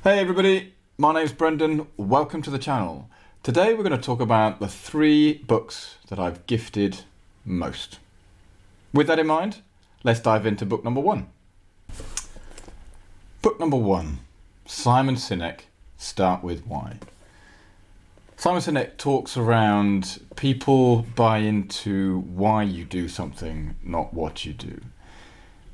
Hey everybody, my name's Brendan. Welcome to the channel. Today we're going to talk about the 3 books that I've gifted most. With that in mind, let's dive into book number 1. Book number 1, Simon Sinek, Start With Why. Simon Sinek talks around people buy into why you do something, not what you do.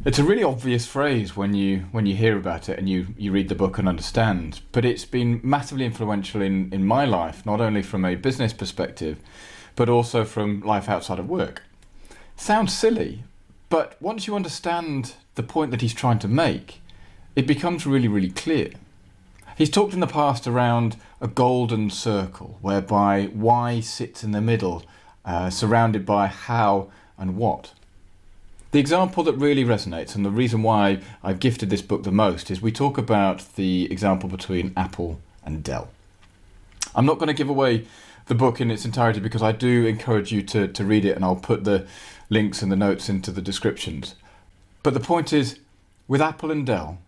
It's a really obvious phrase when you hear about it and you read the book and understand, but it's been massively influential in my life, not only from a business perspective, but also from life outside of work. Sounds silly, but once you understand the point that he's trying to make, it becomes really, really clear. He's talked in the past around a golden circle, whereby why sits in the middle, surrounded by how and what. The example that really resonates, and the reason why I've gifted this book the most, is we talk about the example between Apple and Dell. I'm not going to give away the book in its entirety because I do encourage you to read it, and I'll put the links and the notes into the descriptions. But the point is, with Apple and Dell,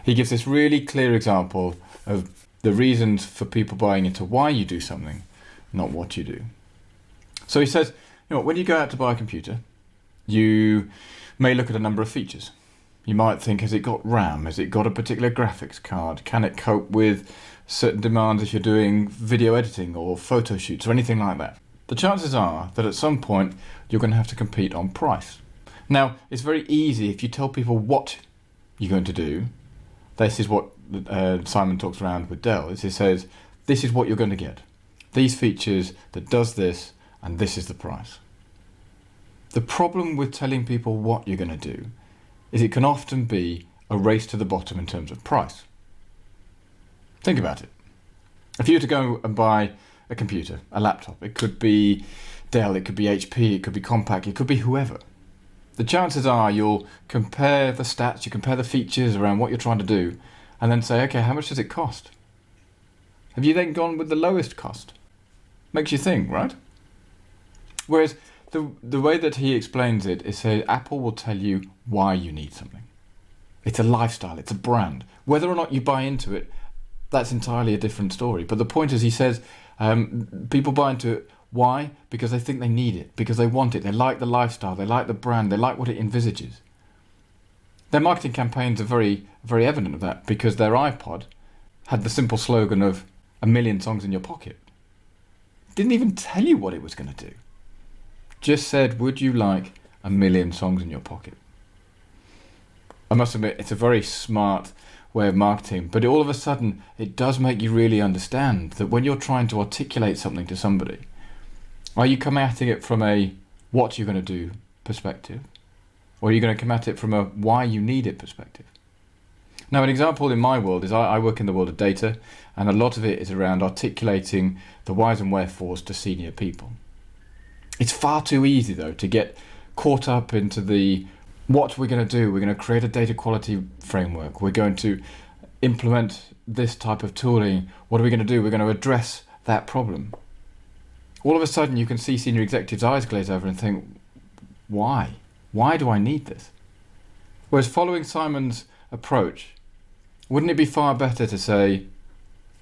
he gives this really clear example of the reasons for people buying into why you do something, not what you do. So he says, when you go out to buy a computer, you may look at a number of features. You might think, has it got RAM? Has it got a particular graphics card? Can it cope with certain demands if you're doing video editing or photo shoots or anything like that? The chances are that at some point you're going to have to compete on price. Now, it's very easy if you tell people what you're going to do. This is what Simon talks around with Dell. He says, this is what you're going to get. These features that does this, and this is the price. The problem with telling people what you're going to do is it can often be a race to the bottom in terms of price. Think about it. If you were to go and buy a computer, a laptop, it could be Dell, it could be HP, it could be Compaq, it could be whoever. The chances are you'll compare the stats, you compare the features around what you're trying to do, and then say, okay, how much does it cost? Have you then gone with the lowest cost? Makes you think, right? Whereas the way that he explains it is say Apple will tell you why you need something. It's a lifestyle, it's a brand. Whether or not you buy into it, that's entirely a different story. But the point is, he says, people buy into it. Why? Because they think they need it, because they want it, they like the lifestyle, they like the brand, they like what it envisages. Their marketing campaigns are very, very evident of that, because their iPod had the simple slogan of 1 million songs in your pocket. Didn't even tell you what it was going to do. Just said, would you like 1 million songs in your pocket? I must admit, it's a very smart way of marketing, but all of a sudden, it does make you really understand that when you're trying to articulate something to somebody, are you coming at it from a what you're going to do perspective, or are you going to come at it from a why you need it perspective? Now, an example in my world is I work in the world of data, and a lot of it is around articulating the whys and wherefores to senior people. It's far too easy, though, to get caught up into the what we're going to do. We're going to create a data quality framework. We're going to implement this type of tooling. What are we going to do? We're going to address that problem. All of a sudden, you can see senior executives' eyes glaze over and think, why? Why do I need this? Whereas following Simon's approach, wouldn't it be far better to say,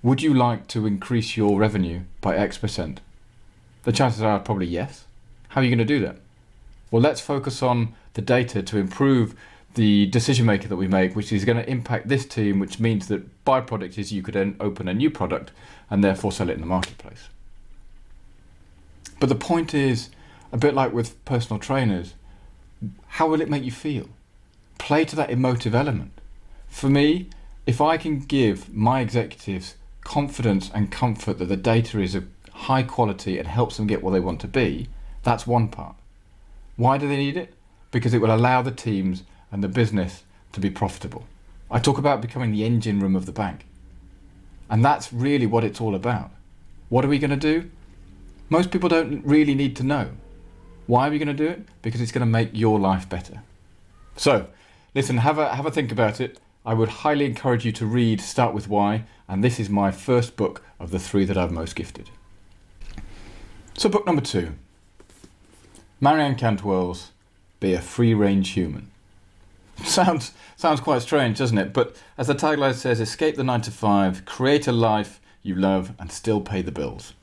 would you like to increase your revenue by X%? The chances are probably yes. How are you going to do that? Well, let's focus on the data to improve the decision maker that we make, which is going to impact this team, which means that byproduct is you could then open a new product and therefore sell it in the marketplace. But the point is, a bit like with personal trainers, how will it make you feel? Play to that emotive element. For me, if I can give my executives confidence and comfort that the data is of high quality and helps them get where they want to be, that's one part. Why do they need it? Because it will allow the teams and the business to be profitable. I talk about becoming the engine room of the bank. And that's really what it's all about. What are we going to do? Most people don't really need to know. Why are we going to do it? Because it's going to make your life better. So, listen, have a think about it. I would highly encourage you to read Start With Why, and this is my first book of the 3 that I've most gifted. So book number 2, Marianne Cantwell's Be a Free-Range Human. Sounds quite strange, doesn't it? But as the tagline says, escape the 9 to 5, create a life you love and still pay the bills.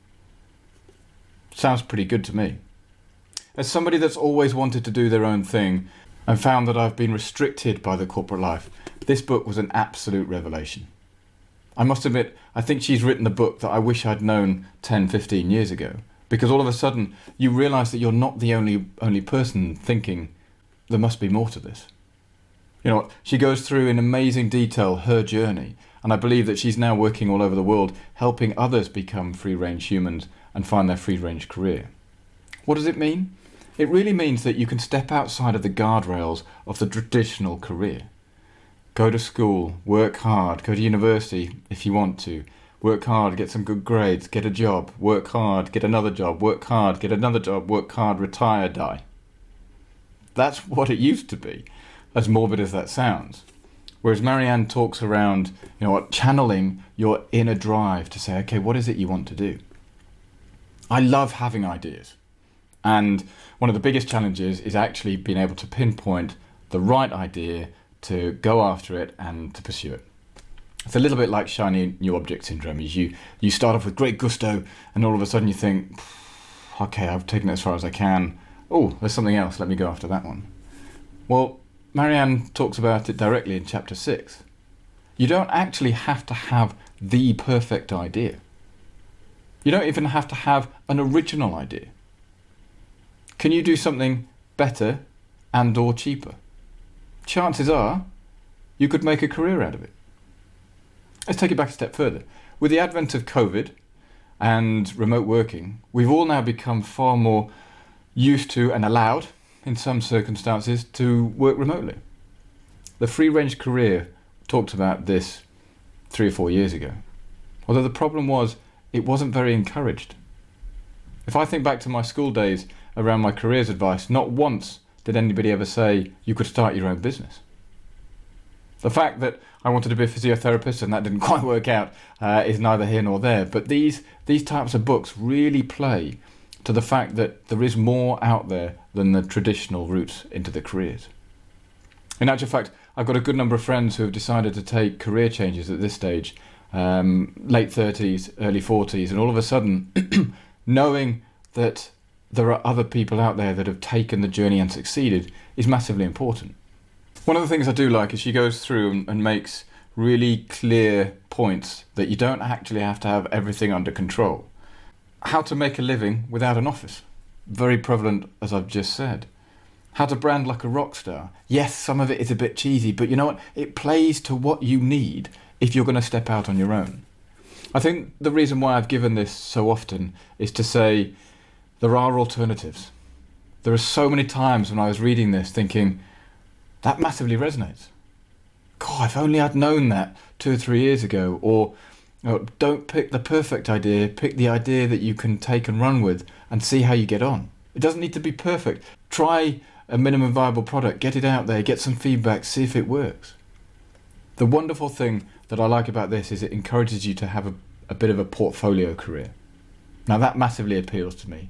Sounds pretty good to me. As somebody that's always wanted to do their own thing and found that I've been restricted by the corporate life, this book was an absolute revelation. I must admit, I think she's written the book that I wish I'd known 10, 15 years ago, because all of a sudden you realise that you're not the only person thinking there must be more to this. You know, she goes through in amazing detail her journey, and I believe that she's now working all over the world helping others become free-range humans and find their free-range career. What does it mean? It really means that you can step outside of the guardrails of the traditional career. Go to school, work hard, go to university if you want to, work hard, get some good grades, get a job, work hard, get another job, work hard, get another job, work hard, retire, die. That's what it used to be, as morbid as that sounds. Whereas Marianne talks around, channeling your inner drive to say, okay, what is it you want to do? I love having ideas. And one of the biggest challenges is actually being able to pinpoint the right idea to go after it and to pursue it. It's a little bit like shiny new object syndrome. You start off with great gusto and all of a sudden you think, okay, I've taken it as far as I can. Oh, there's something else. Let me go after that one. Well, Marianne talks about it directly in chapter 6. You don't actually have to have the perfect idea. You don't even have to have an original idea. Can you do something better and or cheaper? Chances are you could make a career out of it. Let's take it back a step further. With the advent of COVID and remote working, we've all now become far more used to and allowed, in some circumstances, to work remotely. The free-range career talked about this 3 or 4 years ago. Although the problem was, it wasn't very encouraged. If I think back to my school days around my careers advice, not once did anybody ever say you could start your own business. The fact that I wanted to be a physiotherapist and that didn't quite work out is neither here nor there. But these types of books really play to the fact that there is more out there than the traditional routes into the careers. In actual fact, I've got a good number of friends who have decided to take career changes at this stage, late 30s, early 40s, and all of a sudden, knowing that there are other people out there that have taken the journey and succeeded is massively important. One of the things I do like is she goes through and makes really clear points that you don't actually have to have everything under control. How to make a living without an office. Very prevalent, as I've just said. How to brand like a rock star. Yes, some of it is a bit cheesy, but you know what? It plays to what you need if you're going to step out on your own. I think the reason why I've given this so often is to say there are alternatives. There are so many times when I was reading this thinking, that massively resonates. God, if only I'd known that 2 or 3 years ago. Or don't pick the perfect idea, pick the idea that you can take and run with and see how you get on. It doesn't need to be perfect. Try a minimum viable product, get it out there, get some feedback, see if it works. The wonderful thing that I like about this is it encourages you to have a bit of a portfolio career. Now that massively appeals to me.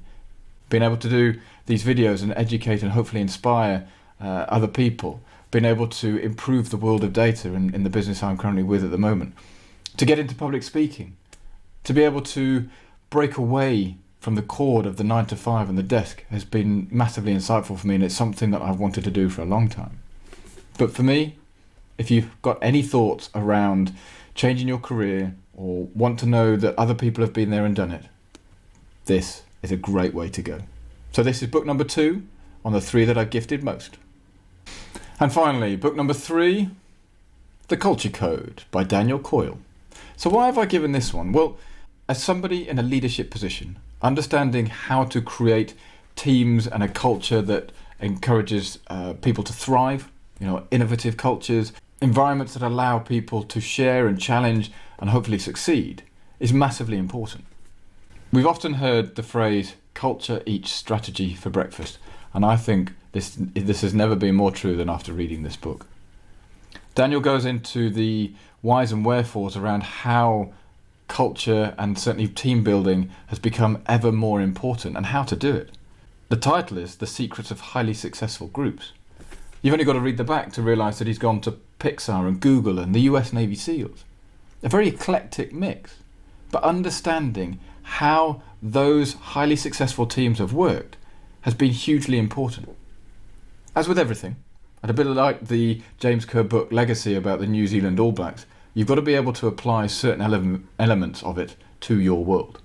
Being able to do these videos and educate and hopefully inspire other people, being able to improve the world of data in the business I'm currently with at the moment, to get into public speaking, to be able to break away from the cord of the 9 to 5 and the desk has been massively insightful for me, and it's something that I've wanted to do for a long time. But for me, if you've got any thoughts around changing your career or want to know that other people have been there and done it, this is a great way to go. So this is book number 2 on the 3 that I've gifted most. And finally, book number 3, The Culture Code by Daniel Coyle. So why have I given this one? Well, as somebody in a leadership position, understanding how to create teams and a culture that encourages people to thrive, innovative cultures, environments that allow people to share and challenge and hopefully succeed is massively important. We've often heard the phrase, culture eats strategy for breakfast, and I think this has never been more true than after reading this book. Daniel goes into the whys and wherefores around how culture and certainly team building has become ever more important and how to do it. The title is The Secrets of Highly Successful Groups. You've only got to read the back to realise that he's gone to Pixar and Google and the US Navy SEALs. A very eclectic mix. But understanding how those highly successful teams have worked has been hugely important. As with everything, and a bit like the James Kerr book Legacy about the New Zealand All Blacks, you've got to be able to apply certain elements of it to your world.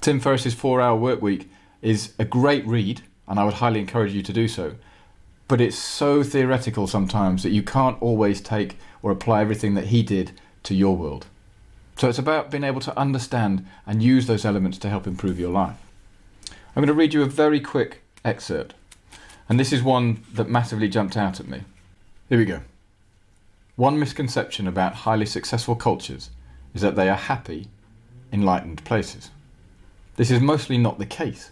Tim Ferriss's 4-Hour Workweek is a great read, and I would highly encourage you to do so, but it's so theoretical sometimes that you can't always take or apply everything that he did to your world. So it's about being able to understand and use those elements to help improve your life. I'm going to read you a very quick excerpt, and this is one that massively jumped out at me. Here we go. One misconception about highly successful cultures is that they are happy, enlightened places. This is mostly not the case.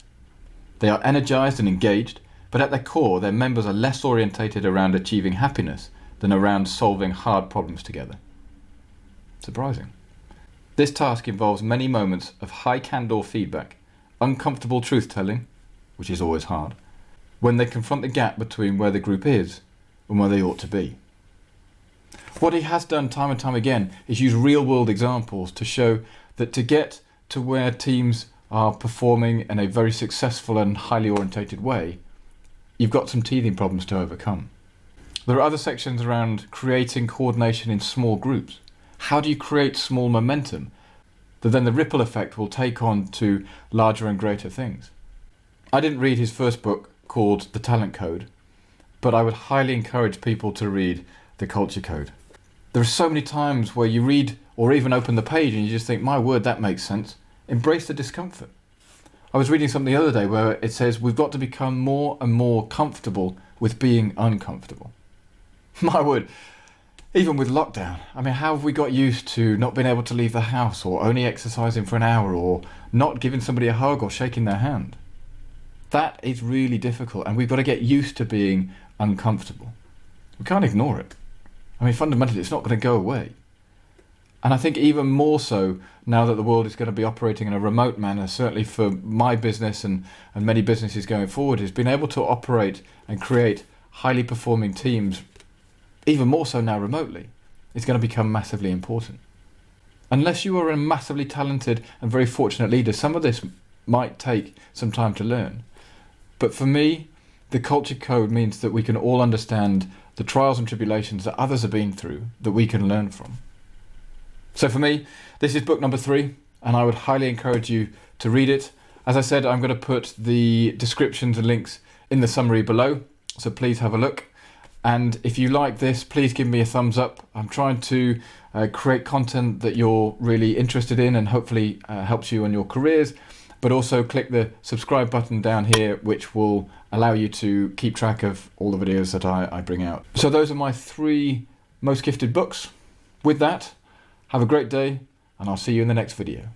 They are energized and engaged, but at their core, their members are less orientated around achieving happiness than around solving hard problems together. Surprising. This task involves many moments of high candor feedback, uncomfortable truth-telling, which is always hard, when they confront the gap between where the group is and where they ought to be. What he has done time and time again is use real-world examples to show that to get to where teams are performing in a very successful and highly orientated way, you've got some teething problems to overcome. There are other sections around creating coordination in small groups. How do you create small momentum that then the ripple effect will take on to larger and greater things? I didn't read his first book called The Talent Code, but I would highly encourage people to read The Culture Code. There are so many times where you read or even open the page and you just think, my word, that makes sense. Embrace the discomfort. I was reading something the other day where it says we've got to become more and more comfortable with being uncomfortable. My word. Even with lockdown, I mean, how have we got used to not being able to leave the house or only exercising for an hour or not giving somebody a hug or shaking their hand? That is really difficult, and we've got to get used to being uncomfortable. We can't ignore it. I mean, fundamentally, it's not going to go away. And I think even more so now that the world is going to be operating in a remote manner, certainly for my business and many businesses going forward, is being able to operate and create highly performing teams, even more so now remotely, is going to become massively important. Unless you are a massively talented and very fortunate leader, some of this might take some time to learn. But for me, the culture code means that we can all understand the trials and tribulations that others have been through that we can learn from. So for me, this is book number 3, and I would highly encourage you to read it. As I said, I'm going to put the descriptions and links in the summary below, so please have a look. And if you like this, please give me a thumbs up. I'm trying to create content that you're really interested in and hopefully helps you on your careers. But also click the subscribe button down here, which will allow you to keep track of all the videos that I bring out. So those are my 3 most gifted books. With that, have a great day, and I'll see you in the next video.